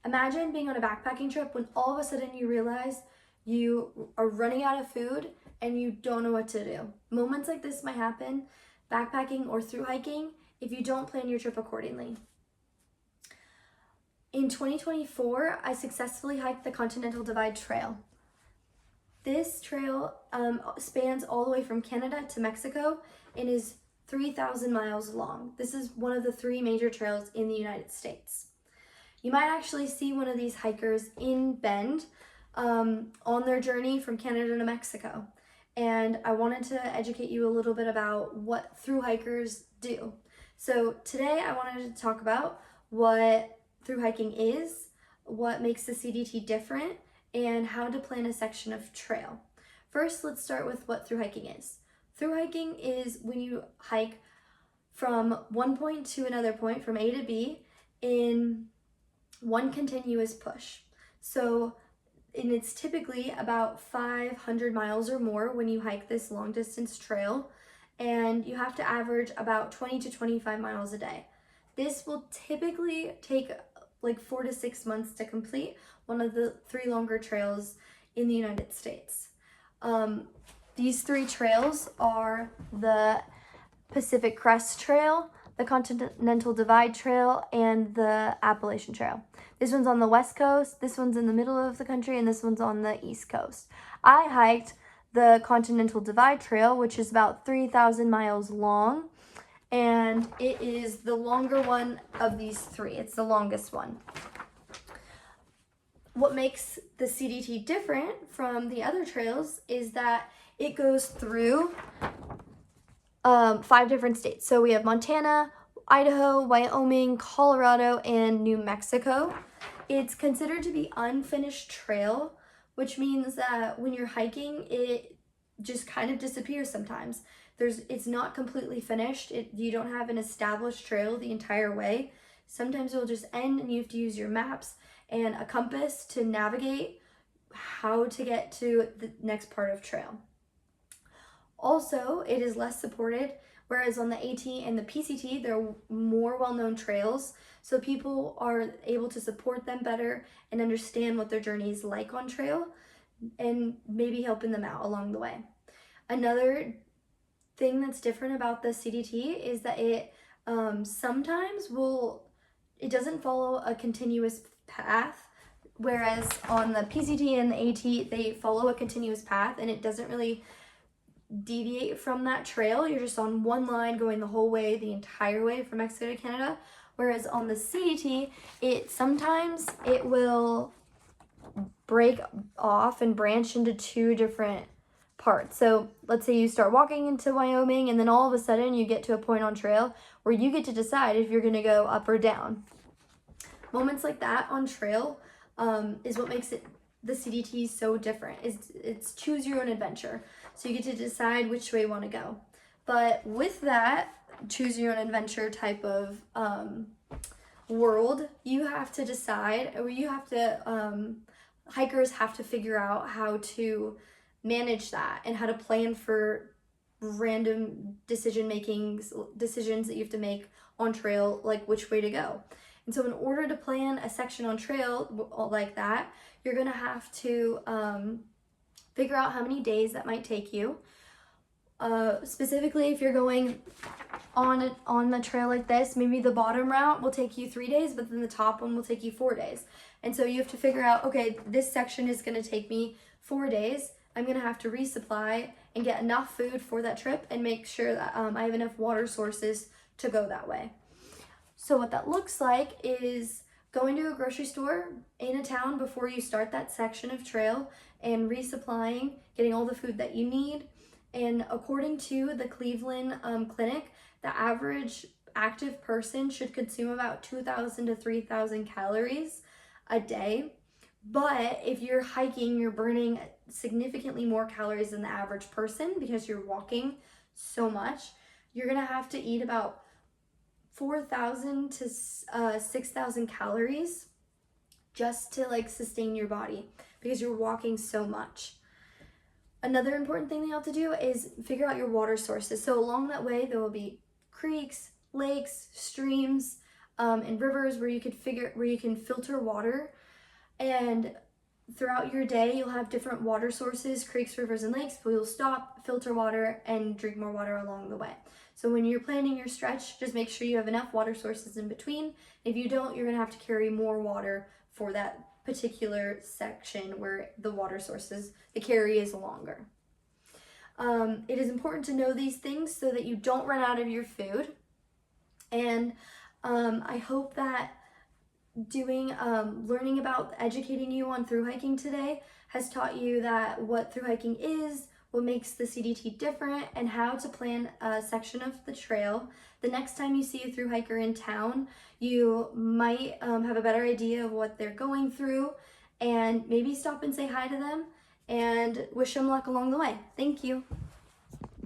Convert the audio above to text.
Imagine being on a backpacking trip when all of a sudden you realize you are running out of food and you don't know what to do. Moments like this might happen backpacking or through hiking if you don't plan your trip accordingly. In 2024, I successfully hiked the Continental Divide Trail. This trail spans all the way from Canada to Mexico and is 3,000 miles long. This is one of the 3 major trails in the United States. You might actually see one of these hikers in Bend on their journey from Canada to Mexico. And I wanted to educate you a little bit about what thru hikers do. So today I wanted to talk about what thru hiking is, what makes the CDT different, and how to plan a section of trail. First, let's start with what thru hiking is. Thru hiking is when you hike from one point to another point, from A to B, in one continuous push. And it's typically about 500 miles or more when you hike this long distance trail, and you have to average about 20 to 25 miles a day. This will typically take like 4 to 6 months to complete, one of the 3 longer trails in the United States. These 3 trails are the Pacific Crest Trail, the Continental Divide Trail, and the Appalachian Trail. This one's on the west coast, this one's in the middle of the country, and this one's on the east coast. I hiked the Continental Divide Trail, which is about 3,000 miles long, and it is the longer one of these 3. It's the longest one. What makes the CDT different from the other trails is that it goes through 5 different states. So we have Montana, Idaho, Wyoming, Colorado, and New Mexico. It's considered to be unfinished trail, which means that when you're hiking, it just kind of disappears sometimes. It's not completely finished. You don't have an established trail the entire way. Sometimes it will just end and you have to use your maps and a compass to navigate how to get to the next part of trail. Also, it is less supported, whereas on the AT and the PCT, they're more well-known trails, so people are able to support them better and understand what their journey is like on trail and maybe helping them out along the way. Another thing that's different about the CDT is that it sometimes it doesn't follow a continuous path, whereas on the PCT and the AT, they follow a continuous path and it doesn't really deviate from that trail. You're just on one line going the whole way, the entire way from Mexico to Canada. Whereas on the CDT, sometimes it will break off and branch into 2 different parts. So let's say you start walking into Wyoming and then all of a sudden you get to a point on trail where you get to decide if you're going to go up or down. Moments like that on trail is what makes the CDT so different. It's choose your own adventure. So you get to decide which way you want to go. But with that choose your own adventure type of world, you have to decide, or hikers have to figure out how to manage that and how to plan for random decisions that you have to make on trail, like which way to go. And so in order to plan a section on trail like that, you're going to have to figure out how many days that might take you. Specifically, if you're going on a trail like this, maybe the bottom route will take you 3 days, but then the top one will take you 4 days. And so you have to figure out, okay, this section is going to take me 4 days. I'm going to have to resupply and get enough food for that trip and make sure that I have enough water sources to go that way. So what that looks like is going to a grocery store in a town before you start that section of trail and resupplying, getting all the food that you need. And according to the Cleveland Clinic, the average active person should consume about 2,000 to 3,000 calories a day. But if you're hiking, you're burning significantly more calories than the average person because you're walking so much. You're gonna have to eat about 4,000 to 6,000 calories just to sustain your body because you're walking so much. Another important thing that you have to do is figure out your water sources. So along that way, there will be creeks, lakes, streams, and rivers where you can filter water. And throughout your day, you'll have different water sources, creeks, rivers, and lakes, but you'll stop, filter water, and drink more water along the way. So when you're planning your stretch, just make sure you have enough water sources in between. If you don't, you're gonna have to carry more water for that particular section where the water sources, the carry is longer. It is important to know these things so that you don't run out of your food. And I hope that learning about educating you on through hiking today has taught you that what through hiking is, what makes the CDT different, and how to plan a section of the trail. The next time you see a through hiker in town, you might have a better idea of what they're going through, and maybe stop and say hi to them and wish them luck along the way. Thank you.